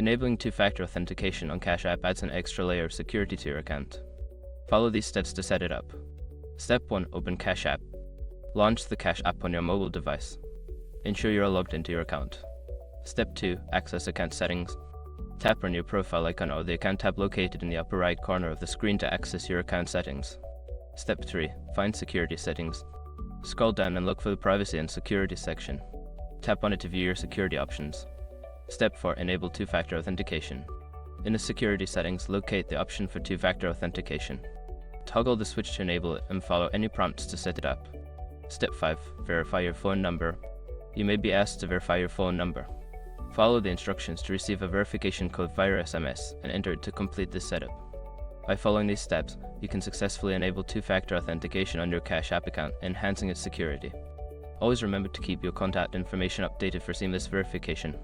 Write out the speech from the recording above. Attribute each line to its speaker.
Speaker 1: Enabling two-factor authentication on Cash App adds an extra layer of security to your account. Follow these steps to set it up. Step 1. Open Cash App. Launch the Cash App on your mobile device. Ensure you are logged into your account. Step 2. Access account settings. Tap on your profile icon or the account tab located in the upper right corner of the screen to access your account settings. Step 3. Find security settings. Scroll down and look for the privacy and security section. Tap on it to view your security options. Step 4. Enable two-factor authentication. In the security settings, locate the option for two-factor authentication. Toggle the switch to enable it and follow any prompts to set it up. Step 5. Verify your phone number. You may be asked to verify your phone number. Follow the instructions to receive a verification code via SMS and enter it to complete this setup. By following these steps, you can successfully enable two-factor authentication on your Cash App account, enhancing its security. Always remember to keep your contact information updated for seamless verification.